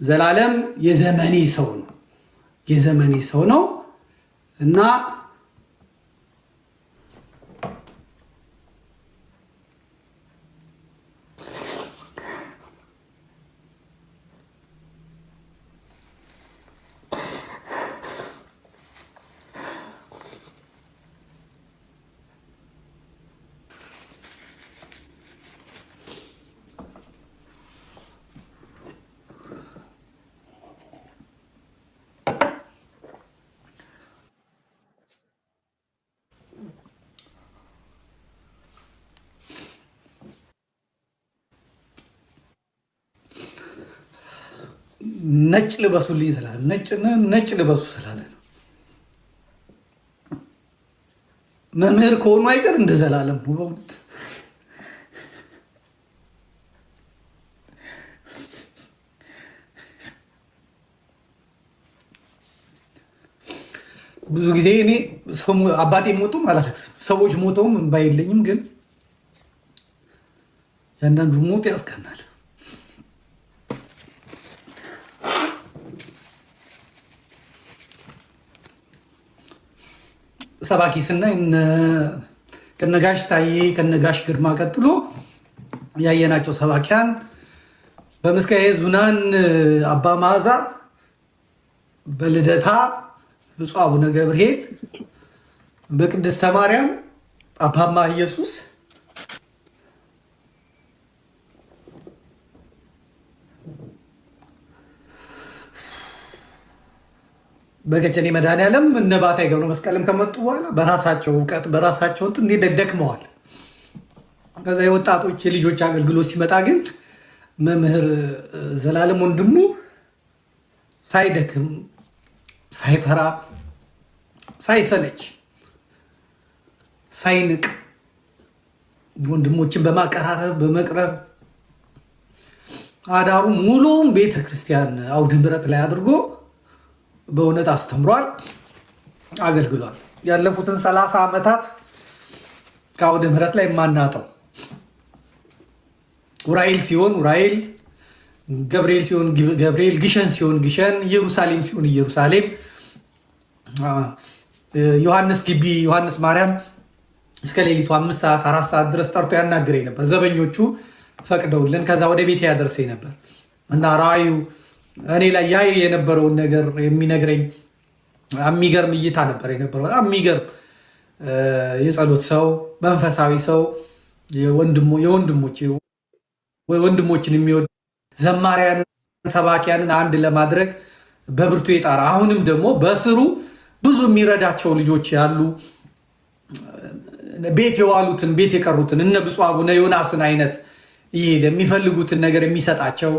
ዘላለም የዘመኔ ሰው ነው እና ነጭ ልበሱልኝ ስላለ ነጭ ልበሱ ስላለ ነው። መምህር ከሆኑ አይቀር እንደ ዘላለም ነው በእውነት ብዙ ጊዜ እኔ አባቴ ሞቶም አላለቅስም፣ ሰዎች ሞተውም እንባ የለኝም። ግን ያንዳንዱ ሞት ያስቀናል። ሰባኪ ስናይ ከነጋሽ ታዬ ከነጋሽ ግርማ ቀጥሎ ያየናቸው ሰባኪያን በምስካየ ኅዙናን አባ መዓዛ፣ በልደታ ብፁዕ አቡነ ገብርኤል፣ በቅድስተ ማርያም አባማ ኢየሱስ፣ በቀጨኔ መድኃኔዓለም እነ ባታይ ገብረ መስቀልም ከመጡ በኋላ በራሳቸው እውቀት በራሳቸው እንዴት ደክመዋል። ከዛ የወጣቶች የልጆች አገልግሎት ሲመጣ ግን መምህር ዘላለም ወንድሙ ሳይደክም ሳይፈራ ሳይሰለች ሳይንቅ ወንድሞችን በማቀራረብ በመቅረብ አዳሩ ሙሉውን ቤተክርስቲያን አውደ ምሕረት ላይ አድርጎ በእውነት አስተምሯል፣ አገልግሏል። ያለፉትን 30 ዓመታት ከአውደ ምሕረት ላይ የማናጠው ዑራኤል ሲሆን ዑራኤል፣ ገብርኤል ሲሆን ገብርኤል፣ ግሸን ሲሆን ግሸን፣ ኢየሩሳሌም ሲሆን ኢየሩሳሌም፣ ዮሐንስ ግቢ ዮሐንስ ማርያም እስከ ሌሊቱ 5 ሰዓት 4 ሰዓት ድረስ ጠርቶ ያናግረኝ ነበር። ዘበኞቹ ፈቅደውልን ከዛ ወደ ቤት ያደርሰኝ ነበር እና ራእዩ እኔ ላይ ያይ የነበረውን ነገር የሚነግረኝ የሚገርም እይታ ነበር የነበረው። በጣም የሚገርም የጸሎት ሰው፣ መንፈሳዊ ሰው፣ ወንድሞችን የሚወድ ዘማሪያንን ሰባኪያንን አንድ ለማድረግ በብርቱ የጣረ አሁንም ደግሞ በስሩ ብዙ የሚረዳቸው ልጆች ያሉ ቤት የዋሉትን ቤት የቀሩትን እነ ብፁዕ አቡነ ዮናስን አይነት ይሄድ የሚፈልጉትን ነገር የሚሰጣቸው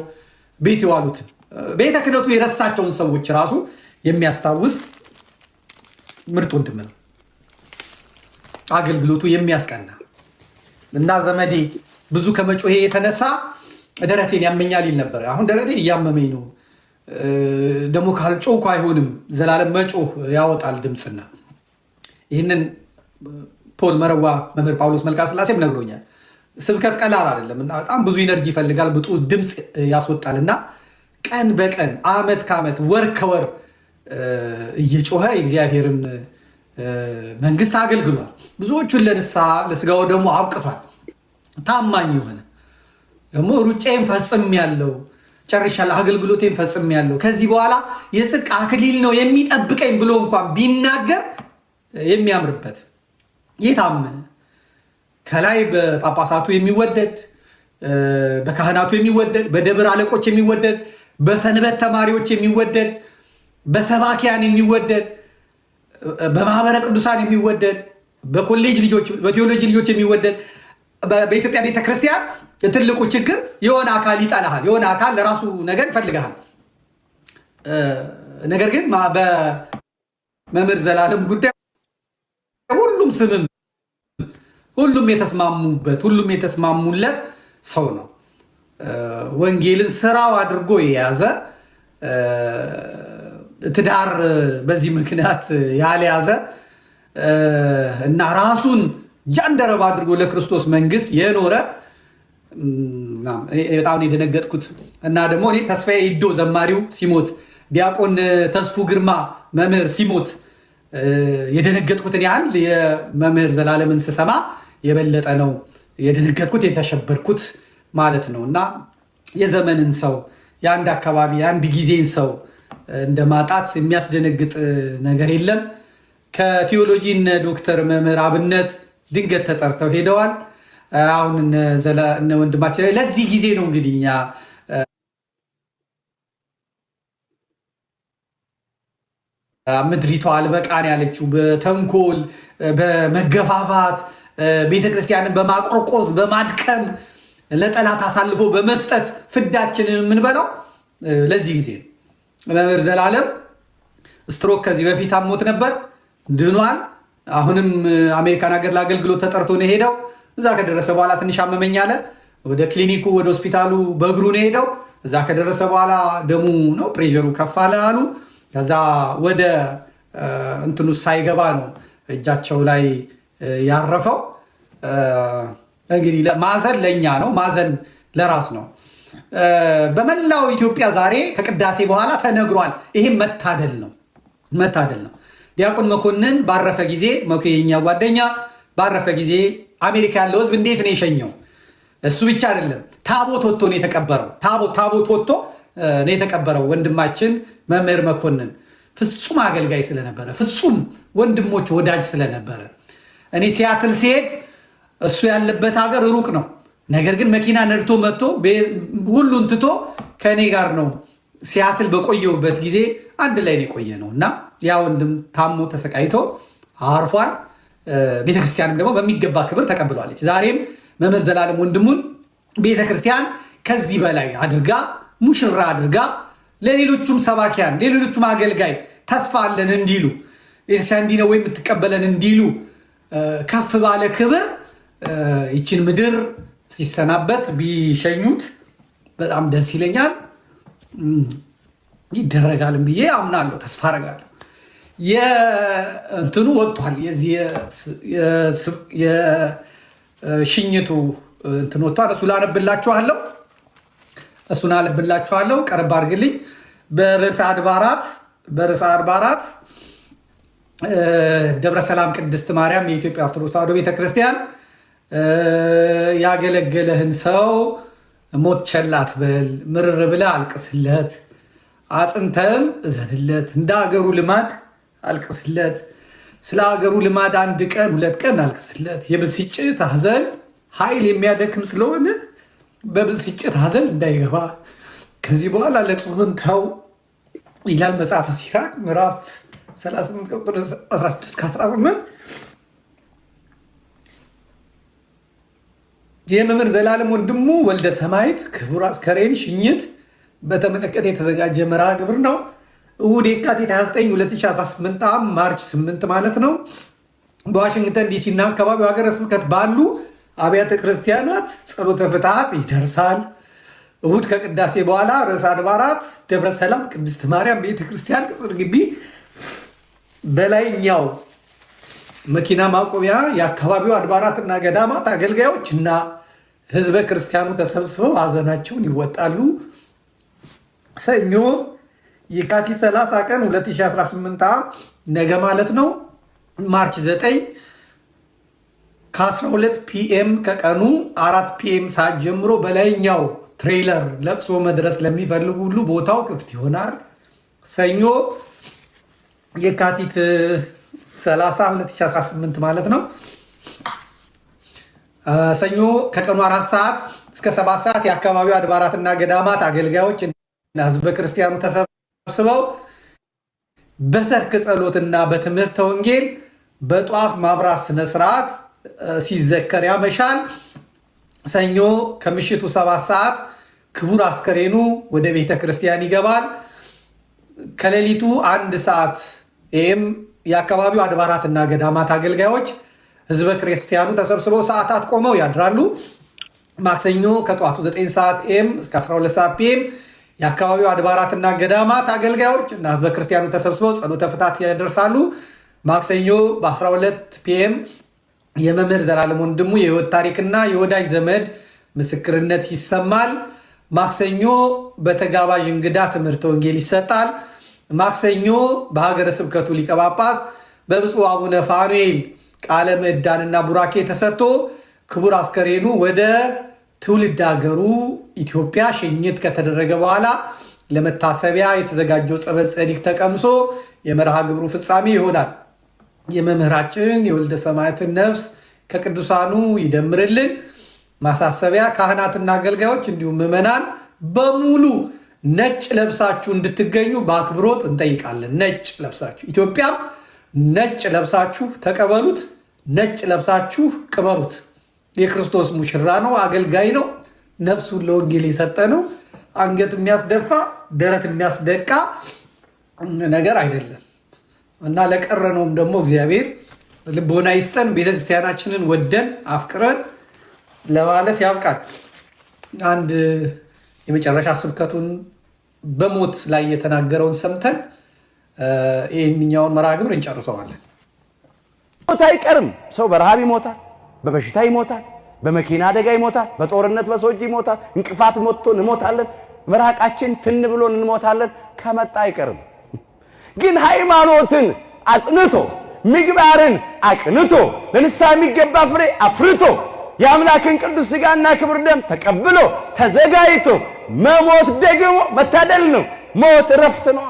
ቤት የዋሉትን ቤተ ክህነቱ የረሳቸውን ሰዎች ራሱ የሚያስታውስ ምርጥ ወንድም ነው። አገልግሎቱ የሚያስቀና እና ዘመዴ ብዙ ከመጮሄ የተነሳ ደረቴን ያመኛል ይል ነበር። አሁን ደረቴን እያመመኝ ነው። ደግሞ ካልጮህ አይሆንም። ዘላለም መጮህ ያወጣል ድምፅና ይህንን ፖል መረዋ መምህር ጳውሎስ መልካ ስላሴም ነግሮኛል። ስብከት ቀላል አይደለም እና በጣም ብዙ ኢነርጂ ይፈልጋል፣ ብጡ ድምፅ ያስወጣል እና ቀን በቀን ዓመት ከዓመት ወር ከወር እየጮኸ የእግዚአብሔርን መንግስት አገልግሏል። ብዙዎቹን ለንስሐ ለስጋው ደግሞ አብቅቷል። ታማኝ የሆነ ደግሞ ሩጫዬን ፈጽሜያለሁ፣ ጨርሻለሁ፣ አገልግሎቴን ፈጽሜያለሁ፣ ከዚህ በኋላ የጽድቅ አክሊል ነው የሚጠብቀኝ ብሎ እንኳን ቢናገር የሚያምርበት የታመነ ከላይ በጳጳሳቱ የሚወደድ በካህናቱ የሚወደድ በደብር አለቆች የሚወደድ በሰንበት ተማሪዎች የሚወደድ በሰባኪያን የሚወደድ በማህበረ ቅዱሳን የሚወደድ በኮሌጅ ልጆች በቴዎሎጂ ልጆች የሚወደድ በኢትዮጵያ ቤተክርስቲያን ትልቁ ችግር የሆነ አካል ይጠላሃል፣ የሆነ አካል ለራሱ ነገር ይፈልግሃል። ነገር ግን በመምህር ዘላለም ጉዳይ ሁሉም የተስማሙለት ሰው ነው። ወንጌልን ስራው አድርጎ የያዘ ትዳር በዚህ ምክንያት ያልያዘ እና ራሱን ጃንደረባ አድርጎ ለክርስቶስ መንግስት የኖረ በጣም ነው የደነገጥኩት። እና ደግሞ እኔ ተስፋዬ ይዶ ዘማሪው ሲሞት፣ ዲያቆን ተስፉ ግርማ መምህር ሲሞት የደነገጥኩትን ያህል የመምህር ዘላለምን ስሰማ የበለጠ ነው የደነገጥኩት የተሸበርኩት ማለት ነው። እና የዘመንን ሰው የአንድ አካባቢ የአንድ ጊዜን ሰው እንደማጣት የሚያስደነግጥ ነገር የለም። ከቴዎሎጂ እነ ዶክተር መምህር አብነት ድንገት ተጠርተው ሄደዋል። አሁን እነ ወንድማችን ለዚህ ጊዜ ነው እንግዲህ እኛ ምድሪቷ አልበቃን ያለችው በተንኮል በመገፋፋት ቤተክርስቲያንን በማቆርቆዝ በማድከም ለጠላት አሳልፎ በመስጠት ፍዳችንን የምንበላው ለዚህ ጊዜ ነው። መምህር ዘላለም ስትሮክ ከዚህ በፊት አሞት ነበር፣ ድኗል። አሁንም አሜሪካን ሀገር ለአገልግሎት ተጠርቶ ነው ሄደው። እዛ ከደረሰ በኋላ ትንሽ አመመኝ አለ። ወደ ክሊኒኩ ወደ ሆስፒታሉ በእግሩ ነው ሄደው። እዛ ከደረሰ በኋላ ደሙ ነው ፕሬሸሩ ከፍ አለ አሉ። ከዛ ወደ እንትኑ ሳይገባ ነው እጃቸው ላይ ያረፈው። እንግዲህ ማዘን ለእኛ ነው፣ ማዘን ለራስ ነው። በመላው ኢትዮጵያ ዛሬ ከቅዳሴ በኋላ ተነግሯል። ይሄም መታደል ነው፣ መታደል ነው። ዲያቆን መኮንን ባረፈ ጊዜ መኮ የኛ ጓደኛ ባረፈ ጊዜ አሜሪካ ያለው ሕዝብ እንዴት ነው የሸኘው? እሱ ብቻ አይደለም፣ ታቦት ወጥቶ ነው የተቀበረው። ታቦት ወጥቶ ነው የተቀበረው። ወንድማችን መምህር መኮንን ፍጹም አገልጋይ ስለነበረ፣ ፍጹም ወንድሞች ወዳጅ ስለነበረ እኔ ሲያትል ሲሄድ እሱ ያለበት ሀገር ሩቅ ነው። ነገር ግን መኪና ነድቶ መጥቶ ሁሉን ትቶ ከእኔ ጋር ነው ሲያትል በቆየውበት ጊዜ አንድ ላይ ነው የቆየ ነው እና ያ ወንድም ታሞ ተሰቃይቶ አርፏል። ቤተክርስቲያንም ደግሞ በሚገባ ክብር ተቀብሏለች። ዛሬም መምህር ዘላለም ወንድሙን ቤተክርስቲያን ከዚህ በላይ አድርጋ ሙሽራ አድርጋ ለሌሎቹም ሰባኪያን ለሌሎቹም አገልጋይ ተስፋ አለን እንዲሉ ቤተክርስቲያን እንዲህ ነው ወይ የምትቀበለን እንዲሉ ከፍ ባለ ክብር ይችን ምድር ሲሰናበት ቢሸኙት በጣም ደስ ይለኛል። ይደረጋልም ብዬ አምናለሁ፣ ተስፋ አረጋለሁ። የእንትኑ ወጥቷል። የሽኝቱ እንትን ወጥቷል። እሱን አነብላችኋለሁ። ቀረብ አድርግልኝ። በርዕሰ አድባራት ደብረ ሰላም ቅድስት ማርያም የኢትዮጵያ ኦርቶዶክስ ተዋሕዶ ቤተክርስቲያን ያገለገለህን ሰው ሞት ቸል አትበል፣ ምርር ብለህ አልቅስለት፣ አጽንተህም እዘንለት፣ እንደ አገሩ ልማድ አልቅስለት። ስለ አገሩ ልማድ 1 ቀን 2 ቀን አልቅስለት። የብስጭት ሐዘን ኃይል የሚያደክም ስለሆነ በብስጭት ሐዘን እንዳይገባ ከዚህ በኋላ ለቅሶህን ተው ይላል መጽሐፈ ሲራክ ምዕራፍ 38 ቁጥር 16-18። የመምህር ዘላለም ወንድሙ ወልደ ሰማዕት ክቡር አስከሬን ሽኝት በተመለከተ የተዘጋጀ መርሃ ግብር ነው። እሁድ የካቲት 29 2018 ዓ.ም ማርች 8 ማለት ነው በዋሽንግተን ዲሲ እና አካባቢው ሀገረ ስብከት ባሉ አብያተ ክርስቲያናት ጸሎተ ፍትሐት ይደርሳል። እሁድ ከቅዳሴ በኋላ ርዕሰ አድባራት ደብረ ሰላም ቅድስት ማርያም ቤተክርስቲያን ቅጽር ግቢ በላይኛው መኪና ማቆሚያ የአካባቢው አድባራትና ገዳማት አገልጋዮች እና ህዝበ ክርስቲያኑ ተሰብስበው ሀዘናቸውን ይወጣሉ። ሰኞ የካቲት 30 ቀን 2018 ነገ ማለት ነው ማርች 9 ከ12 ፒኤም ከቀኑ 4 ፒኤም ሰዓት ጀምሮ በላይኛው ትሬለር ለቅሶ መድረስ ለሚፈልጉ ሁሉ ቦታው ክፍት ይሆናል። ሰኞ የካቲት 30 2018 ማለት ነው። ሰኞ ከቀኑ 4 ሰዓት እስከ 7 ሰዓት የአካባቢው አድባራትና ገዳማት አገልጋዮች እና ህዝበ ክርስቲያኑ ተሰብስበው በሰርክ ጸሎትና በትምህርተ ወንጌል በጧፍ ማብራት ስነስርዓት ሲዘከር ያመሻል። ሰኞ ከምሽቱ 7 ሰዓት ክቡር አስከሬኑ ወደ ቤተ ክርስቲያን ይገባል። ከሌሊቱ 1 ሰዓት ይህም የአካባቢው አድባራትና ገዳማት አገልጋዮች ህዝበ ክርስቲያኑ ተሰብስበው ሰዓታት ቆመው ያድራሉ። ማክሰኞ ከጠዋቱ 9 ሰዓት ኤም እስከ 12 ሰዓት ፒኤም የአካባቢው አድባራትና ገዳማት አገልጋዮች እና ህዝበ ክርስቲያኑ ተሰብስበው ጸሎተ ፍትሐት ያደርሳሉ። ማክሰኞ በ12 ፒኤም የመምህር ዘላለም ወንድሙ የህይወት ታሪክና የወዳጅ ዘመድ ምስክርነት ይሰማል። ማክሰኞ በተጋባዥ እንግዳ ትምህርተ ወንጌል ይሰጣል። ማክሰኞ በሀገረ ስብከቱ ሊቀ ጳጳስ በብፁዕ አቡነ ፋኑኤል ቃለ ምዕዳንና ቡራኬ ተሰጥቶ ክቡር አስከሬኑ ወደ ትውልድ ሀገሩ ኢትዮጵያ ሽኝት ከተደረገ በኋላ ለመታሰቢያ የተዘጋጀው ጸበል ጸዲቅ ተቀምሶ የመርሃ ግብሩ ፍጻሜ ይሆናል። የመምህራችን የወልደ ሰማያትን ነፍስ ከቅዱሳኑ ይደምርልን። ማሳሰቢያ፣ ካህናትና አገልጋዮች እንዲሁም ምዕመናን በሙሉ ነጭ ለብሳችሁ እንድትገኙ በአክብሮት እንጠይቃለን። ነጭ ለብሳችሁ ኢትዮጵያም ነጭ ለብሳችሁ ተቀበሉት። ነጭ ለብሳችሁ ቅበሩት። የክርስቶስ ሙሽራ ነው፣ አገልጋይ ነው፣ ነፍሱን ለወንጌል የሰጠ ነው። አንገት የሚያስደፋ ደረት የሚያስደቃ ነገር አይደለም እና ለቀረነውም ደግሞ እግዚአብሔር ልቦና ይስጠን። ቤተክርስቲያናችንን ወደን አፍቅረን ለማለፍ ያብቃል። አንድ የመጨረሻ ስብከቱን በሞት ላይ የተናገረውን ሰምተን ይህንኛውን መርሃ ግብር እንጨርሰዋለን። ሞት አይቀርም። ሰው በረሃብ ይሞታል፣ በበሽታ ይሞታል፣ በመኪና አደጋ ይሞታል፣ በጦርነት በሰው እጅ ይሞታል፣ እንቅፋት ሞቶ እንሞታለን፣ ምራቃችን ትን ብሎን እንሞታለን። ከመጣ አይቀርም። ግን ሃይማኖትን አጽንቶ ምግባርን አቅንቶ ለንስሐ የሚገባ ፍሬ አፍርቶ የአምላክን ቅዱስ ሥጋና ክቡር ደም ተቀብሎ ተዘጋጅቶ መሞት ደግሞ መታደል ነው። ሞት እረፍት ነው።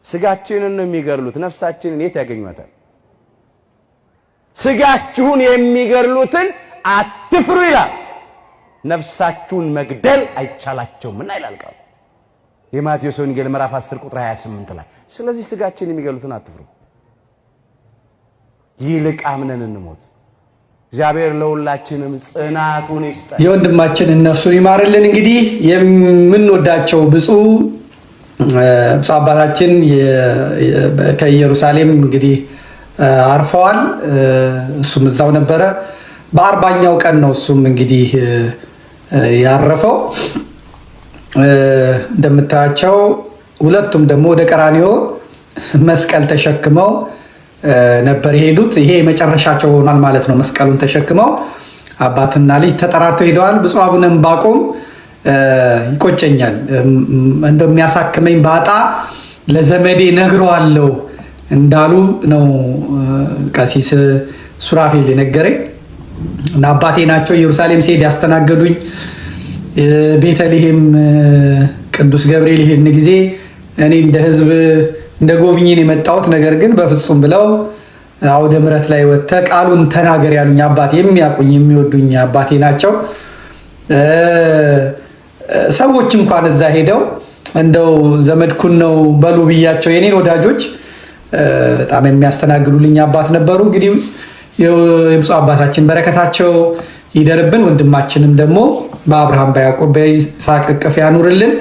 ሥጋችንን ነው የሚገድሉት፣ ነፍሳችንን የት ያገኟታል? ሥጋችሁን የሚገድሉትን አትፍሩ ይላል። ነፍሳችሁን መግደል አይቻላቸውምና ይላል ቃሉ የማቴዎስ ወንጌል ምዕራፍ 10 ቁጥር 28 ላይ። ስለዚህ ሥጋችንን የሚገድሉትን አትፍሩ፣ ይልቅ አምነን እንሞት። እግዚአብሔር ለሁላችንም ጽናቱን ይስጠን። የወንድማችንን ነፍሱን ይማርልን። እንግዲህ የምንወዳቸው ብፁዕ አባታችን ከኢየሩሳሌም እንግዲህ አርፈዋል። እሱም እዛው ነበረ። በ40ኛው ቀን ነው እሱም እንግዲህ ያረፈው። እንደምታያቸው ሁለቱም ደግሞ ወደ ቀራንዮ መስቀል ተሸክመው ነበር የሄዱት። ይሄ የመጨረሻቸው ሆኗል ማለት ነው። መስቀሉን ተሸክመው አባትና ልጅ ተጠራርተው ሄደዋል። ብፁዕ አቡነ ዕንባቆም ይቆጨኛል እንደሚያሳክመኝ ባጣ ለዘመዴ ነግረዋለሁ እንዳሉ ነው ቀሲስ ሱራፌል የነገረኝ እና አባቴ ናቸው። ኢየሩሳሌም ሲሄድ ያስተናገዱኝ። ቤተልሔም ቅዱስ ገብርኤል ይሄን ጊዜ እኔ እንደ ሕዝብ እንደ ጎብኝን የመጣሁት ነገር ግን በፍጹም ብለው አውደ ምሕረት ላይ ወጥተህ ቃሉን ተናገር ያሉኝ አባቴ፣ የሚያውቁኝ የሚወዱኝ አባቴ ናቸው። ሰዎች እንኳን እዛ ሄደው እንደው ዘመድኩን ነው በሉ ብያቸው የኔን ወዳጆች በጣም የሚያስተናግዱልኝ አባት ነበሩ። እንግዲህ የብፁዕ አባታችን በረከታቸው ይደርብን። ወንድማችንም ደግሞ በአብርሃም በያዕቆብ በይስሐቅ እቅፍ ያኑርልን።